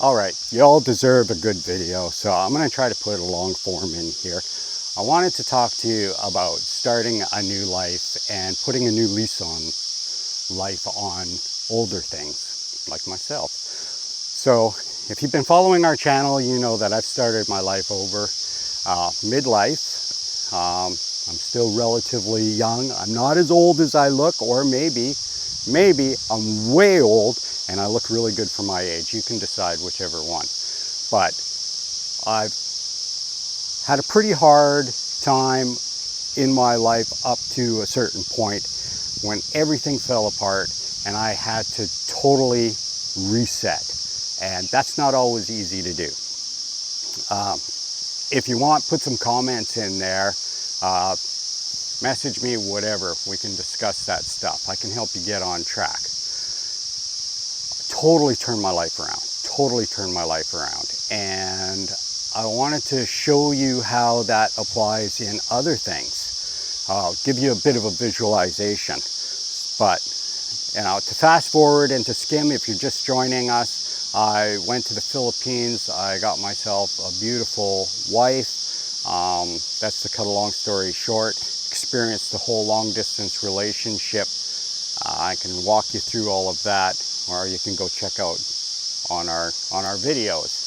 Alright, you all deserve a good video, so I'm going to try to put a long form in here. I wanted to talk to you about starting a new life and putting a new lease on life on older things, like myself. So, if you've been following our channel, you know that I've started my life over midlife. I'm still relatively young. I'm not as old as I look, or maybe I'm way old and I look really good for my age. You can decide whichever one. But I've had a pretty hard time in my life up to a certain point when everything fell apart and I had to totally reset. And that's not always easy to do. If you want, put some comments in there. Message me, whatever. We can discuss that stuff. I can help you get on track. Totally turned my life around. Totally turned my life around. And I wanted to show you how that applies in other things. I'll give you a bit of a visualization. But, you know, to fast forward and to skim, if you're just joining us, I went to the Philippines. I got myself a beautiful wife. That's to cut a long story short. Experienced the whole long distance relationship. I can walk you through all of that, or you can go check out on our videos.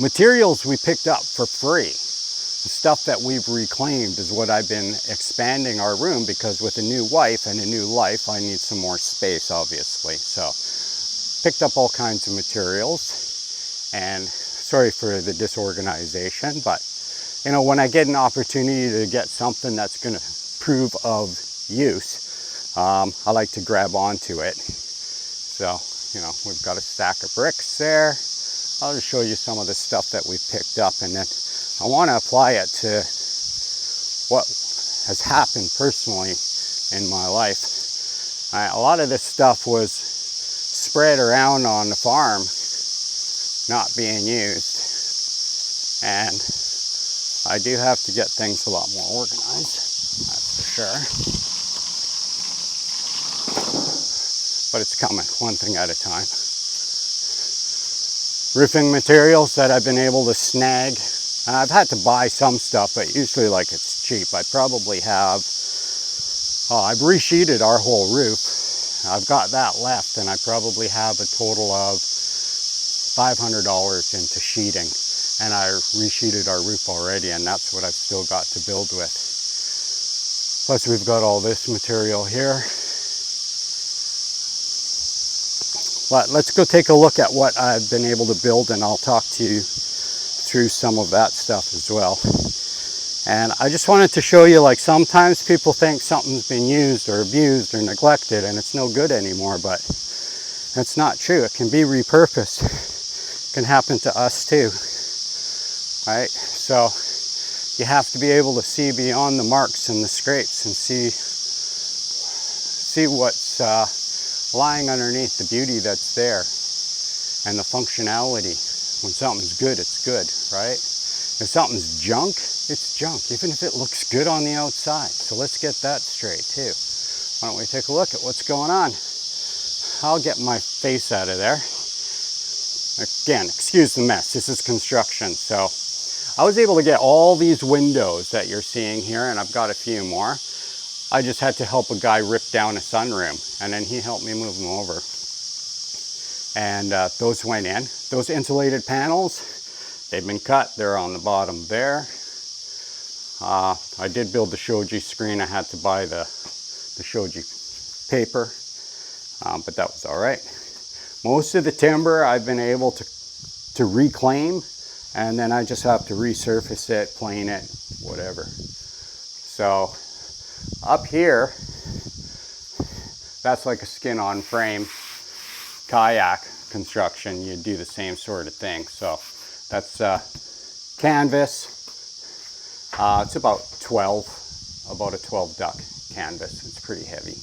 Materials we picked up for free. The stuff that we've reclaimed is what I've been expanding our room, because with a new wife and a new life, I need some more space, obviously. So picked up all kinds of materials, and sorry for the disorganization, but you know, when I get an opportunity to get something that's going to prove of use, I like to grab onto it. So, you know, we've got a stack of bricks there. I'll just show you some of the stuff that we've picked up, and then I want to apply it to what has happened personally in my life. A lot of this stuff was spread around on the farm, not being used, and I do have to get things a lot more organized, that's for sure. But it's coming, one thing at a time. Roofing materials that I've been able to snag. I've had to buy some stuff, but usually like it's cheap. I probably have, I've resheeted our whole roof. I've got that left, and I probably have a total of $500 into sheeting. And I resheeted our roof already, and that's what I've still got to build with. Plus we've got all this material here. But let's go take a look at what I've been able to build, and I'll talk to you through some of that stuff as well. And I just wanted to show you, like, sometimes people think something's been used or abused or neglected and it's no good anymore, but that's not true. It can be repurposed. It can happen to us too. Right? So you have to be able to see beyond the marks and the scrapes and see what's lying underneath, the beauty that's there and the functionality. When something's good, it's good, right? If something's junk, it's junk, even if it looks good on the outside. So let's get that straight too. Why don't we take a look at what's going on? I'll get my face out of there. Again, excuse the mess. This is construction, so I was able to get all these windows that you're seeing here, and I've got a few more. I just had to help a guy rip down a sunroom, and then he helped me move them over. And those went in. Those insulated panels, they've been cut. They're on the bottom there. I did build the shoji screen. I had to buy the shoji paper, but that was all right. Most of the timber I've been able to reclaim, and then I just have to resurface it, plane it, whatever. So up here, that's like a skin on frame kayak construction. You do the same sort of thing. So that's canvas. It's about a 12 duck canvas. It's pretty heavy,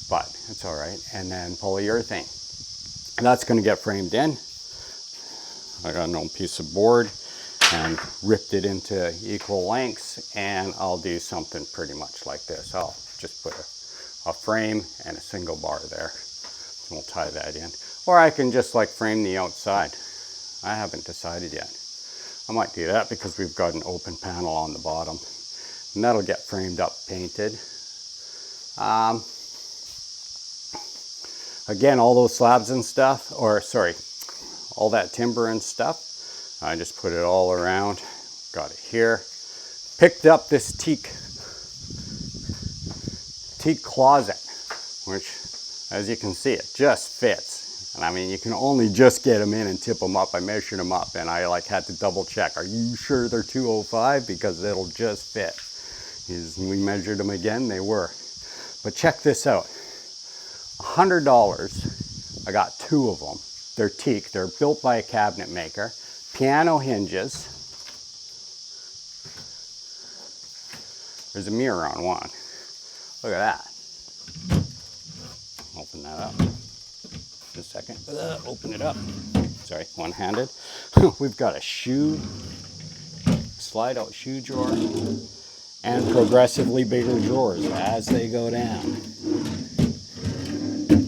but it's all right. And then polyurethane. And that's going to get framed in. I got an old piece of board and ripped it into equal lengths, and I'll do something pretty much like this. I'll just put a frame and a single bar there. We'll tie that in. Or I can just like frame the outside. I haven't decided yet. I might do that because we've got an open panel on the bottom. And that'll get framed up, painted. Again, all those slabs and stuff, or sorry, all that timber and stuff, I just put it all around. Got it here. Picked up this teak closet, which, as you can see, it just fits. And I mean, you can only just get them in and tip them up. I measured them up and I like had to double check. Are you sure they're 205? Because it'll just fit. We measured them again, they were. But check this out. $100, I got 2 of them. They're teak, they're built by a cabinet maker. Piano hinges. There's a mirror on one. Look at that. Open that up. Just a second. Open it up. Sorry, one-handed. We've got a slide out shoe drawer, and progressively bigger drawers as they go down.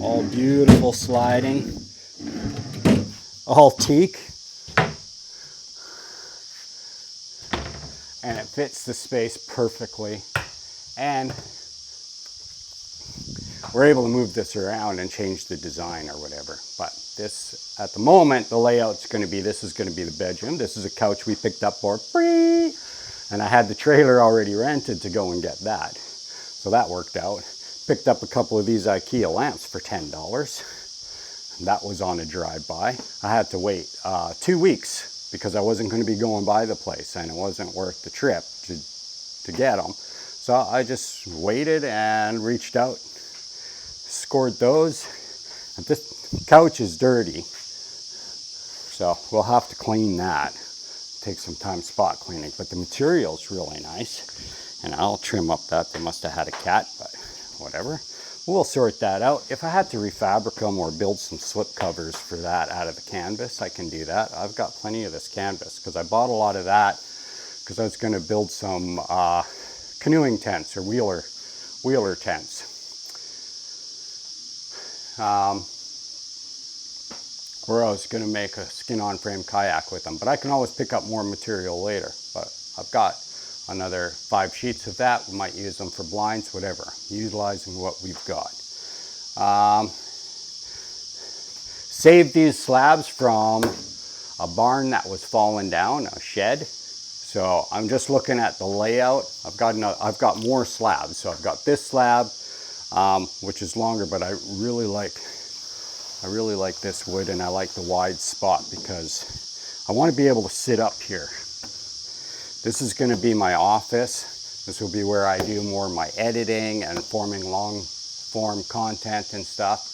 All beautiful sliding. All teak. And it fits the space perfectly. And we're able to move this around and change the design or whatever. But this, at the moment, the layout's going to be, this is going to be the bedroom. This is a couch we picked up for free. And I had the trailer already rented to go and get that. So that worked out. Picked up a couple of these IKEA lamps for $10. That was on a drive-by. I had to wait 2 weeks because I wasn't going to be going by the place and it wasn't worth the trip to get them. So I just waited and reached out, scored those. And this couch is dirty, so we'll have to clean that. Take some time spot cleaning, but the material's really nice. And I'll trim up that. They must have had a cat, but whatever. We'll sort that out. If I had to refabric them or build some slip covers for that out of the canvas, I can do that. I've got plenty of this canvas because I bought a lot of that because I was going to build some canoeing tents or wheeler tents. Or I was going to make a skin-on frame kayak with them, but I can always pick up more material later. But I've got another 5 sheets of that. We might use them for blinds, whatever, utilizing what we've got. Saved these slabs from a barn that was falling down, a shed. So I'm just looking at the layout. I've got more slabs. So I've got this slab, which is longer, but I really like this wood, and I like the wide spot because I want to be able to sit up here. This is going to be my office. This will be where I do more of my editing and forming long form content and stuff.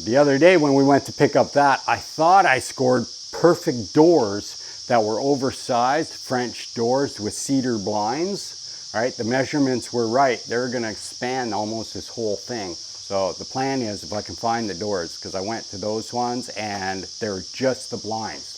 The other day when we went to pick up that, I thought I scored perfect doors that were oversized French doors with cedar blinds. All right, the measurements were right. They're going to expand almost this whole thing. So the plan is if I can find the doors, because I went to those ones and they're just the blinds.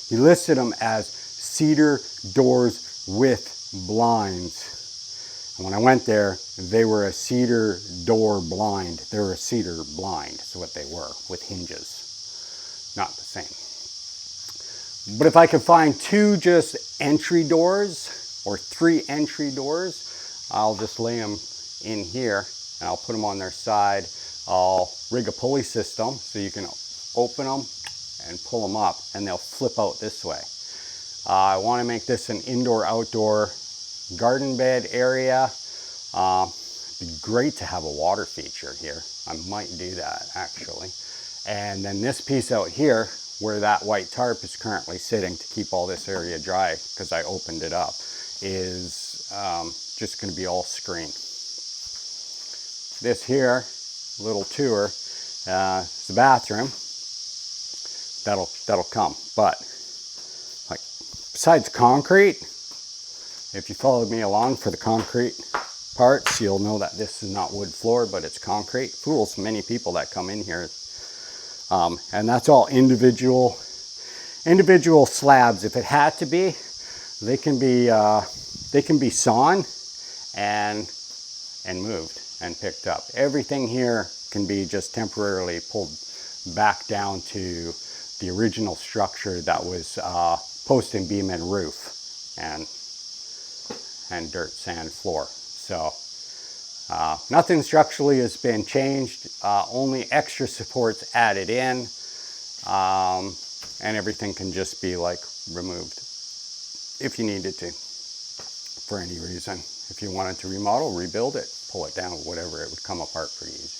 He listed them as cedar doors with blinds. And when I went there, they were a cedar door blind. They were a cedar blind, is what they were, with hinges. Not the same. But if I could find 2 just entry doors or 3 entry doors, I'll just lay them in here and I'll put them on their side. I'll rig a pulley system so you can open them and pull them up and they'll flip out this way. I want to make this an indoor-outdoor garden bed area. It'd be great to have a water feature here. I might do that actually. And then this piece out here where that white tarp is currently sitting to keep all this area dry because I opened it up is just going to be all screen. This here little tour is the bathroom. That'll come, but like besides concrete, if you followed me along for the concrete parts, you'll know that this is not wood floor, but it's concrete. Fools many people that come in here, and that's all individual slabs. If it had to be, they can be sawn and moved and picked up. Everything here can be just temporarily pulled back down to the original structure that was post and beam and roof and dirt, sand, floor. So nothing structurally has been changed, only extra supports added in, and everything can just be like removed if you needed to for any reason. If you wanted to remodel, rebuild it, pull it down, whatever, it would come apart pretty easy.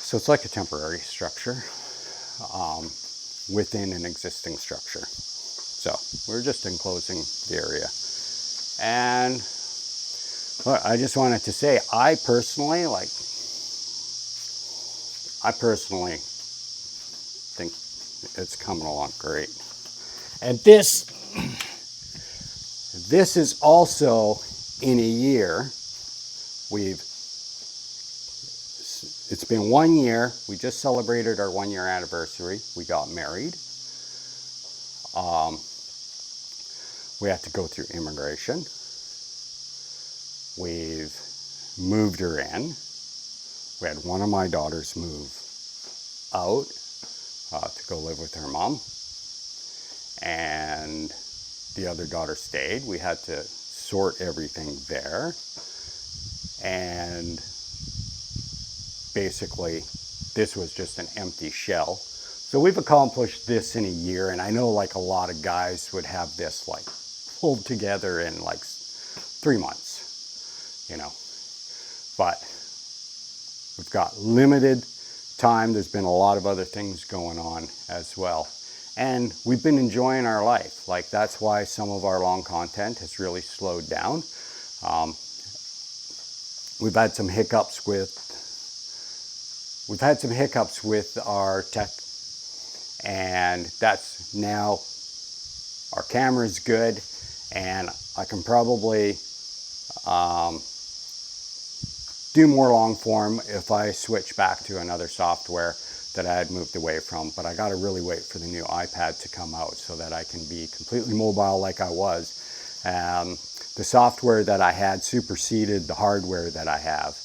So it's like a temporary structure within an existing structure. So we're just enclosing the area. And well, I just wanted to say, I personally think it's coming along great. And this is also in a year. It's been 1 year. We just celebrated our 1 year anniversary. We got married. We had to go through immigration. We've moved her in. We had one of my daughters move out to go live with her mom. And the other daughter stayed. We had to sort everything there. And basically, this was just an empty shell. So we've accomplished this in a year, and I know like a lot of guys would have this like pulled together in like 3 months, you know. But we've got limited time. There's been a lot of other things going on as well. And we've been enjoying our life. Like that's why some of our long content has really slowed down. We've had some hiccups with our tech, and that's now our camera's good, and I can probably do more long form if I switch back to another software that I had moved away from. But I got to really wait for the new iPad to come out so that I can be completely mobile like I was. The software that I had superseded the hardware that I have,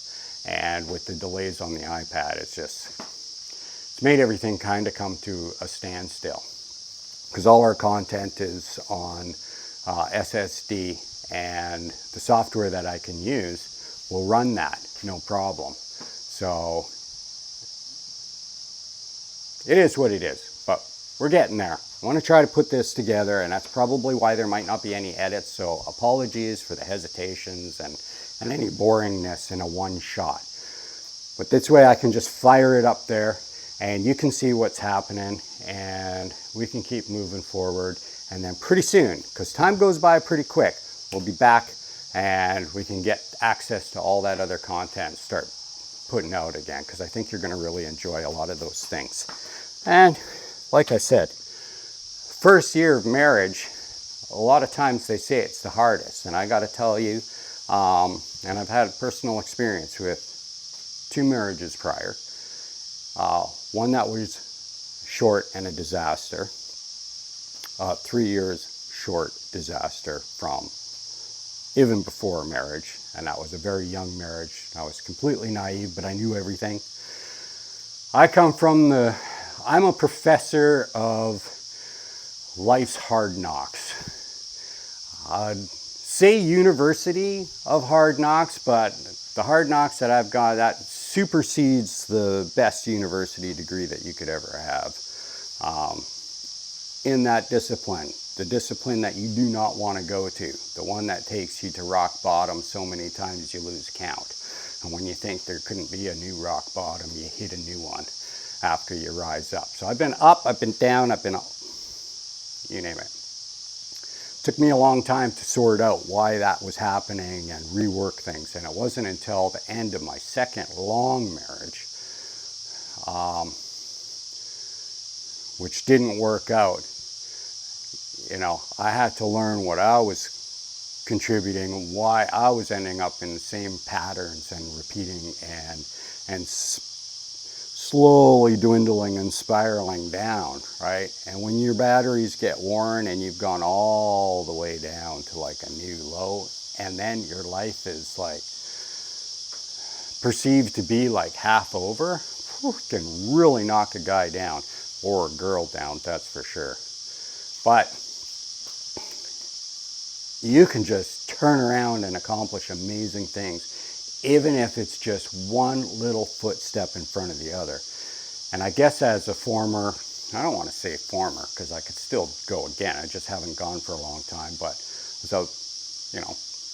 and with the delays on the iPad, it's made everything kind of come to a standstill, because all our content is on SSD, and the software that I can use will run that no problem. So it is what it is, but we're getting there. I want to try to put this together, and that's probably why there might not be any edits, so apologies for the hesitations and any boringness in a one shot. But this way I can just fire it up there and you can see what's happening, and we can keep moving forward. And then pretty soon, because time goes by pretty quick, we'll be back and we can get access to all that other content, start putting out again, because I think you're going to really enjoy a lot of those things. And like I said, first year of marriage, a lot of times they say it's the hardest, and I got to tell you, and I've had personal experience with 2 marriages prior. One that was short and a disaster. 3 years short disaster from even before marriage, and that was a very young marriage. I was completely naive, but I knew everything. I'm a professor of life's hard knocks. I'd say university of hard knocks, but the hard knocks that I've got, that supersedes the best university degree that you could ever have. In that discipline, the discipline that you do not want to go to, the one that takes you to rock bottom so many times you lose count. And when you think there couldn't be a new rock bottom, you hit a new one after you rise up. So I've been up, I've been down, I've been up, you name it. Took me a long time to sort out why that was happening and rework things. And it wasn't until the end of my second long marriage, which didn't work out. You know, I had to learn what I was contributing, why I was ending up in the same patterns and repeating and slowly dwindling and spiraling down, right? And when your batteries get worn and you've gone all the way down to like a new low, and then your life is like perceived to be like half over, can really knock a guy down, or a girl down, that's for sure. But you can just turn around and accomplish amazing things, even if it's just one little footstep in front of the other. And I guess as a former, I don't want to say former, because I could still go again, I just haven't gone for a long time, but was a,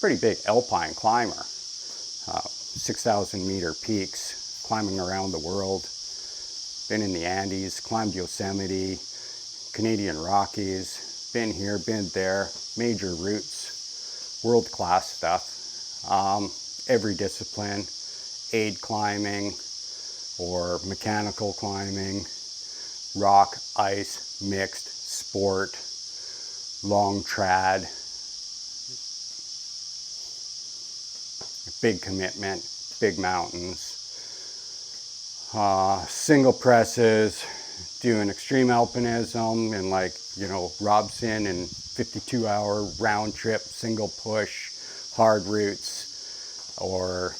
pretty big alpine climber, 6,000 meter peaks, climbing around the world, been in the Andes, climbed Yosemite, Canadian Rockies, been here, been there, major routes, world-class stuff, every discipline, aid climbing or mechanical climbing, rock, ice, mixed, sport, long trad, big commitment, big mountains, single presses, doing extreme alpinism and Robson and 52-hour round trip, single push, hard routes, or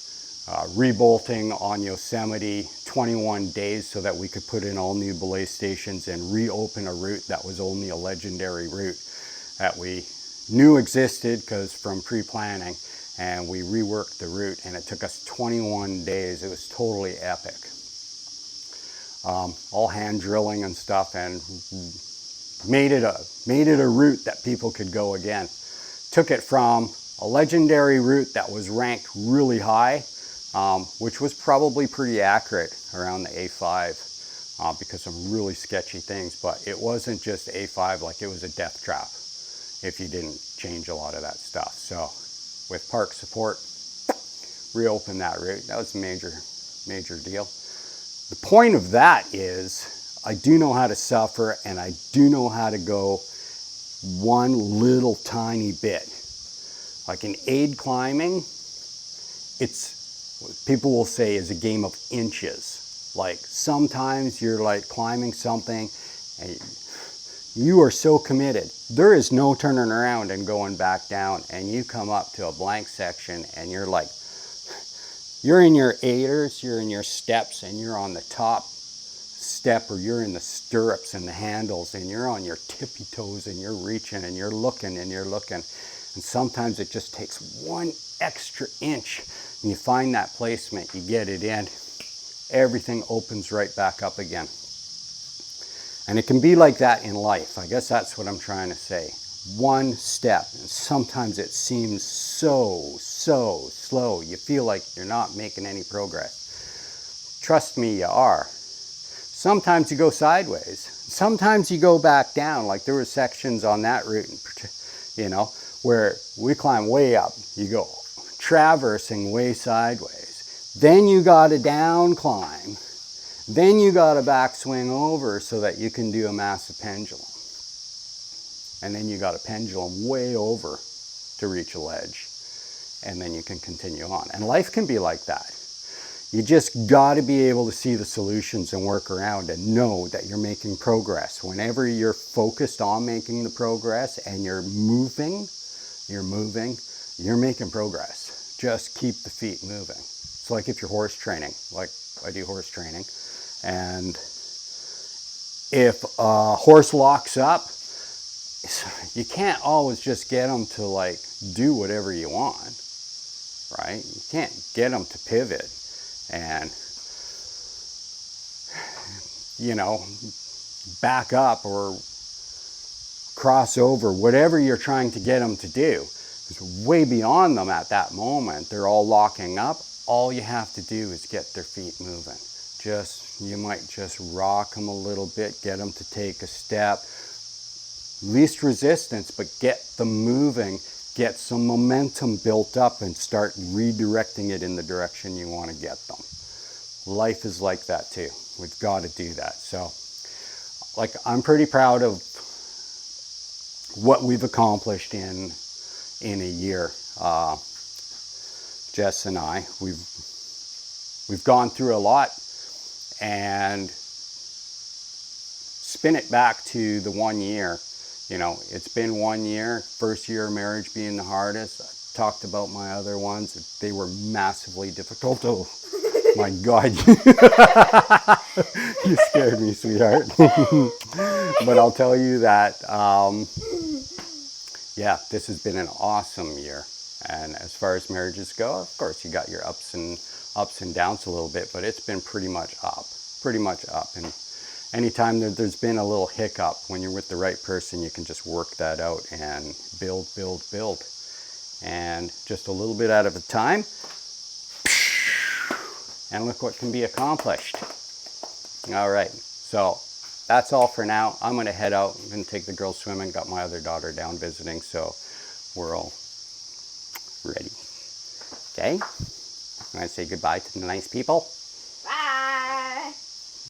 rebolting on Yosemite 21 days so that we could put in all new belay stations and reopen a route that was only a legendary route that we knew existed because from pre-planning, and we reworked the route and it took us 21 days. It was totally epic. All hand drilling and stuff, and made it a route that people could go again. Took it from a legendary route that was ranked really high, which was probably pretty accurate around the A5 because some really sketchy things, but it wasn't just A5, like it was a death trap if you didn't change a lot of that stuff. So with park support, reopen that route. That was a major deal. The point of that is I do know how to suffer, and I do know how to go one little tiny bit. Like in aid climbing, it's, people will say, is a game of inches. Like sometimes you're like climbing something and you are so committed. There is no turning around and going back down, and you come up to a blank section and you're like, you're in your aiders, you're in your steps, and you're on the top step, or you're in the stirrups and the handles, and you're on your tippy toes, and you're reaching, and you're looking, and you're looking. And sometimes it just takes one extra inch, and you find that placement, you get it in, everything opens right back up again. And it can be like that in life. I guess that's what I'm trying to say. One step, and sometimes it seems so slow. You feel like you're not making any progress. Trust me, you are. Sometimes you go sideways. Sometimes you go back down. Like there were sections on that route, where we climb way up. You go traversing way sideways. Then you got to down climb. Then you got to backswing over so that you can do a massive pendulum. And then you got a pendulum way over to reach a ledge. And then you can continue on. And life can be like that. You just got to be able to see the solutions and work around and know that you're making progress. Whenever you're focused on making the progress and you're moving, you're making progress. Just keep the feet moving. It's like if you're horse training, like I do horse training, and if a horse locks up, you can't always just get them to like do whatever you want, right? You can't get them to pivot and, back up or cross over, whatever you're trying to get them to do. It's way beyond them at that moment. They're all locking up. All you have to do is get their feet moving. You might just rock them a little bit, get them to take a step. Least resistance, but get them moving, get some momentum built up, and start redirecting it in the direction you want to get them. Life is like that too. We've got to do that. So, I'm pretty proud of what we've accomplished in a year. Jess and I, we've gone through a lot, and spin it back to the 1 year. It's been 1 year, first year of marriage being the hardest. I talked about my other ones. They were massively difficult. My God, you scared me, sweetheart. But I'll tell you that, yeah, this has been an awesome year. And as far as marriages go, of course, you got your ups and downs a little bit, but it's been pretty much up. And anytime there's been a little hiccup, when you're with the right person, you can just work that out and build. And just a little bit at a time, and look what can be accomplished. All right, so that's all for now. I'm gonna head out. I'm gonna take the girls swimming. Got my other daughter down visiting, so we're all ready. Okay, I'm gonna say goodbye to the nice people.